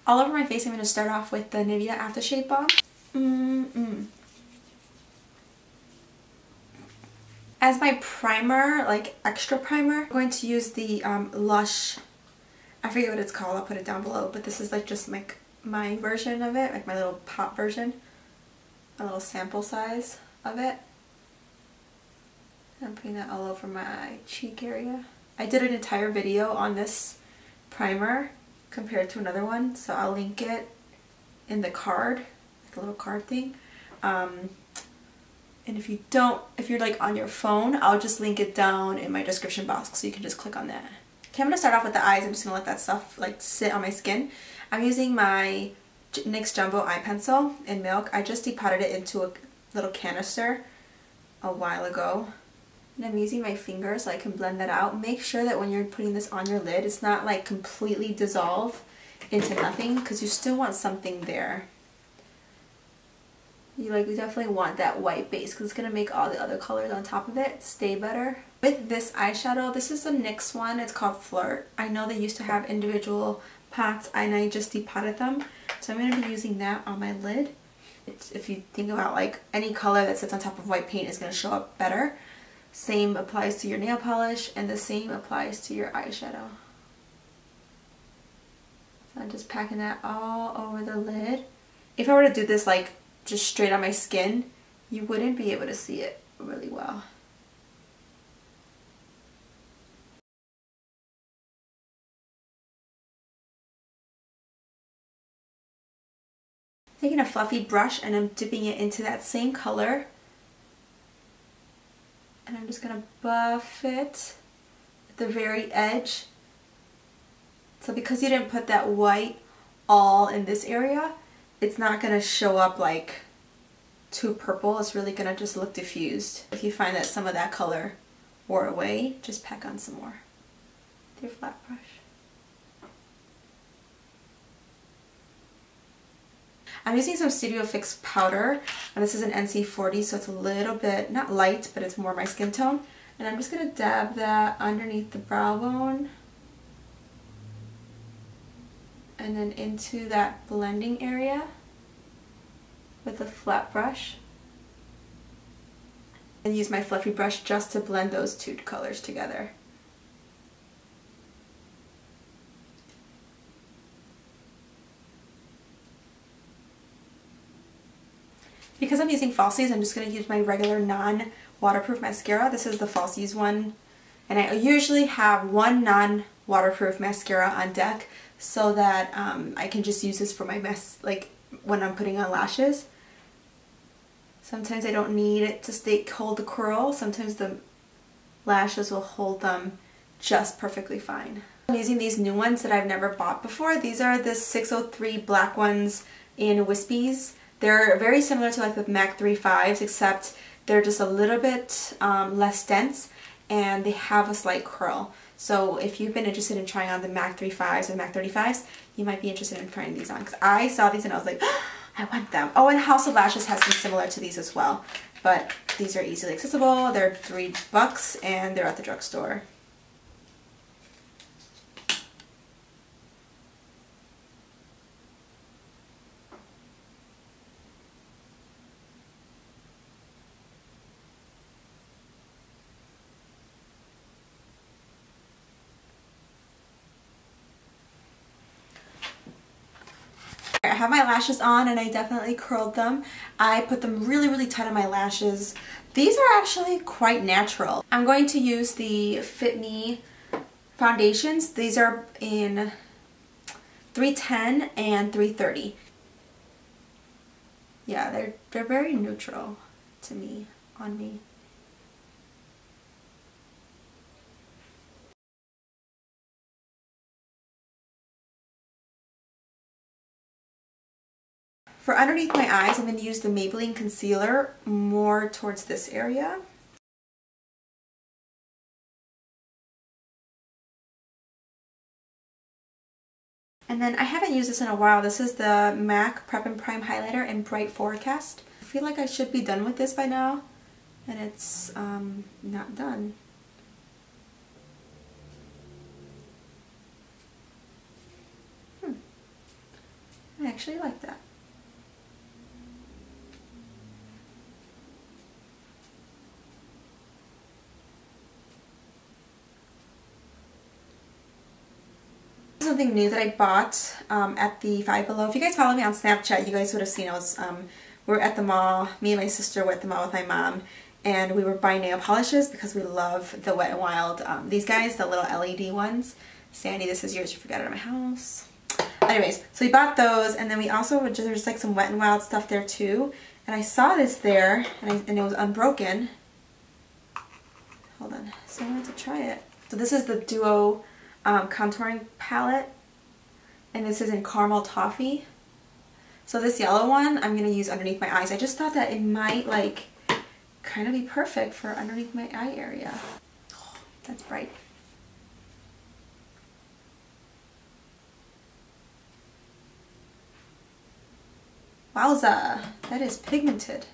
All over my face, I'm going to start off with the Nivea Aftershave Balm. As my primer, like extra primer, I'm going to use the Lush, I forget what it's called, I'll put it down below, but this is like just like my version of it, like my little pop version, a little sample size of it. I'm putting that all over my cheek area. I did an entire video on this primer compared to another one, so I'll link it in the card, like a little card thing. And if you're like on your phone, I'll just link it down in my description box so you can just click on that. Okay, I'm going to start off with the eyes. I'm just going to let that stuff like sit on my skin. I'm using my NYX Jumbo Eye Pencil in Milk. I just depotted it into a little canister a while ago. And I'm using my finger so I can blend that out. Make sure that when you're putting this on your lid, it's not like completely dissolve into nothing, because you still want something there. You definitely want that white base because it's going to make all the other colors on top of it stay better. With this eyeshadow, this is the NYX one. It's called Flirt. I know they used to have individual pots and I just depotted them. So I'm going to be using that on my lid. If you think about like any color that sits on top of white paint is going to show up better. Same applies to your nail polish and the same applies to your eyeshadow. So I'm just packing that all over the lid. If I were to do this like just straight on my skin, you wouldn't be able to see it really well. Taking a fluffy brush and I'm dipping it into that same color. And I'm just going to buff it at the very edge. So because you didn't put that white all in this area, it's not going to show up like too purple. It's really going to just look diffused. If you find that some of that color wore away, just pack on some more with your flat brush. I'm using some Studio Fix powder, and this is an NC40, so it's a little bit, not light, but it's more my skin tone. And I'm just going to dab that underneath the brow bone. And then into that blending area with a flat brush. And use my fluffy brush just to blend those two colors together. Because I'm using falsies, I'm just going to use my regular non-waterproof mascara. This is the falsies one. And I usually have one non-waterproof mascara on deck so that I can just use this for my like when I'm putting on lashes. Sometimes I don't need it to hold the curl. Sometimes the lashes will hold them just perfectly fine. I'm using these new ones that I've never bought before. These are the 603 black ones in Wispies. They're very similar to like the MAC 35s, except they're just a little bit less dense and they have a slight curl. So if you've been interested in trying on the MAC 35s or MAC 35s, you might be interested in trying these on, because I saw these and I was like, oh, I want them. Oh, and House of Lashes has some similar to these as well, but these are easily accessible. They're $3 and they're at the drugstore. I have my lashes on and I definitely curled them. I put them really, really tight on my lashes. These are actually quite natural. I'm going to use the Fit Me foundations. These are in 310 and 330. Yeah, they're very neutral to me, on me. For underneath my eyes, I'm going to use the Maybelline concealer more towards this area. And then I haven't used this in a while. This is the MAC Prep and Prime Highlighter in Bright Forecast. I feel like I should be done with this by now, and it's not done. I actually like that. Something new that I bought at the Five Below. If you guys follow me on Snapchat, you guys would have seen us. We're at the mall. Me and my sister were at the mall with my mom, and we were buying nail polishes because we love the Wet n Wild. These guys, the little LED ones. Sandy, this is yours. You forgot it at my house. Anyways, so we bought those, and then we also there's like some Wet n Wild stuff there too. And I saw this there, and it was unbroken. Hold on. So I wanted to try it. So this is the Duo contouring palette, and this is in Caramel Toffee. So this yellow one I'm going to use underneath my eyes. I just thought that it might like kind of be perfect for underneath my eye area. Oh, that's bright. Wowza, that is pigmented.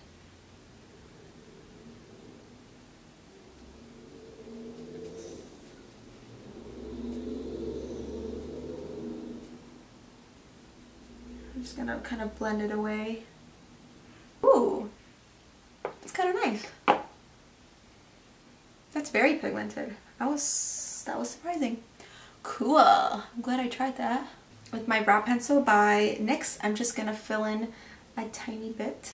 I'm just gonna kind of blend it away. Ooh, it's kind of nice. That's very pigmented. That was surprising. Cool. I'm glad I tried that. With my brow pencil by NYX, I'm just gonna fill in a tiny bit.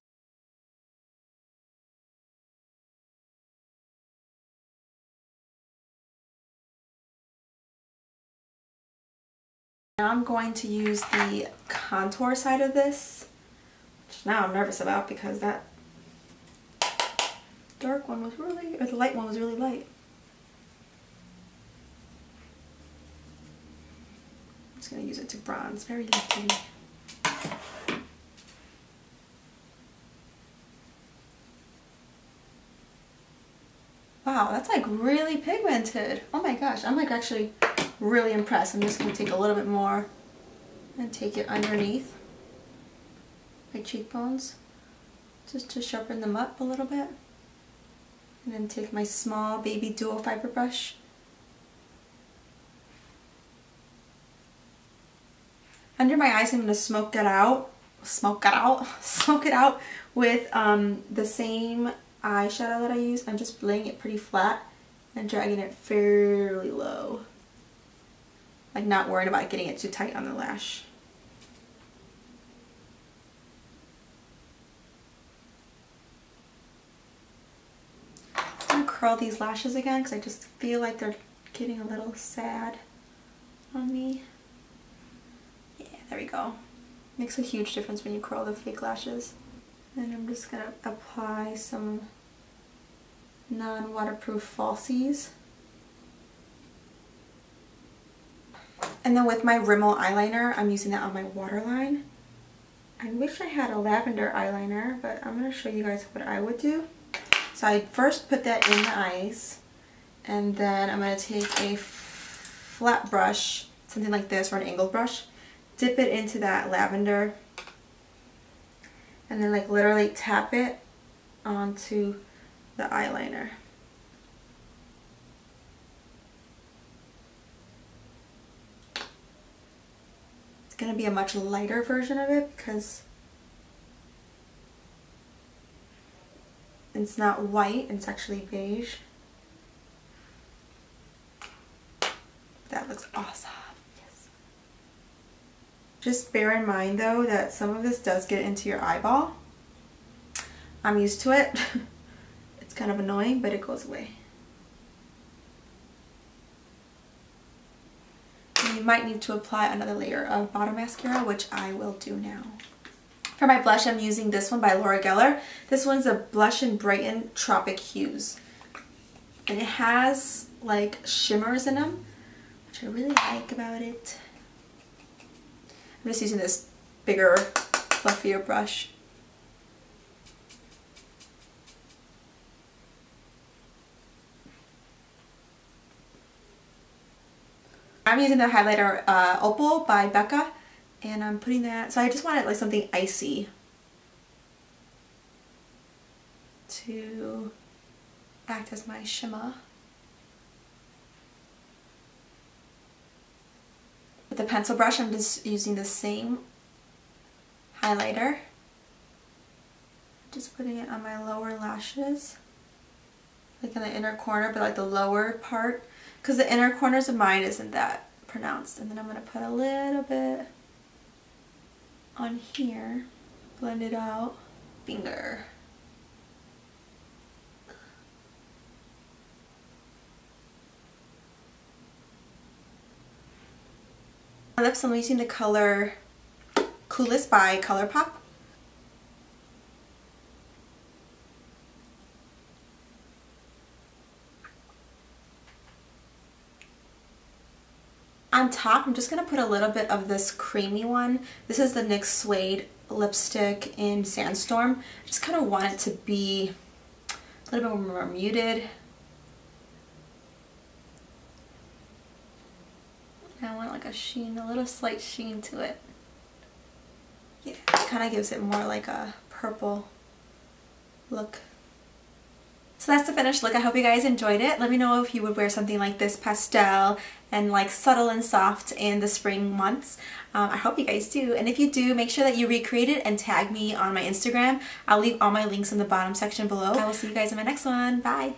Now I'm going to use the contour side of this, which now I'm nervous about because that dark one was really, or the light one was really light. I'm just going to use it to bronze, very liquidy. Wow, that's like really pigmented. Oh my gosh, I'm like actually really impressed. I'm just going to take a little bit more and take it underneath my cheekbones just to sharpen them up a little bit. And then take my small baby dual fiber brush. Under my eyes I'm going to smoke it out with the same eyeshadow that I use. I'm just laying it pretty flat and dragging it fairly low. Like not worrying about getting it too tight on the lash. I'm going to curl these lashes again because I just feel like they're getting a little sad on me. Yeah, there we go. Makes a huge difference when you curl the fake lashes. And I'm just going to apply some non-waterproof falsies. And then with my Rimmel eyeliner, I'm using that on my waterline. I wish I had a lavender eyeliner, but I'm going to show you guys what I would do. So I first put that in the eyes, and then I'm going to take a flat brush, something like this, or an angled brush, dip it into that lavender, and then like literally tap it onto the eyeliner. It's going to be a much lighter version of it because it's not white, it's actually beige. That looks awesome. Yes. Just bear in mind though that some of this does get into your eyeball. I'm used to it. It's kind of annoying, but it goes away. And you might need to apply another layer of bottom mascara, which I will do now. For my blush, I'm using this one by Gellar. This one's a Blush-N-Brighten Tropic Hues. And it has like shimmers in them, which I really like about it. I'm just using this bigger, fluffier brush. I'm using the highlighter Opal by Becca, and I'm putting that, so I just wanted like something icy to act as my shimmer. With the pencil brush, I'm just using the same highlighter. Just putting it on my lower lashes. Like in the inner corner, but like the lower part. Because the inner corners of mine isn't that pronounced. And then I'm going to put a little bit on here. Blend it out. Finger. My lips, I'm using the color Clueless by ColourPop. On top, I'm just going to put a little bit of this creamy one. This is the NYX Suede lipstick in Sandstorm. I just kind of want it to be a little bit more muted. I want like a sheen, a little slight sheen to it. Yeah, it kind of gives it more like a purple look. So that's the finished look. I hope you guys enjoyed it. Let me know if you would wear something like this pastel and like subtle and soft in the spring months. I hope you guys do. And if you do, make sure that you recreate it and tag me on my Instagram. I'll leave all my links in the bottom section below. I will see you guys in my next one. Bye!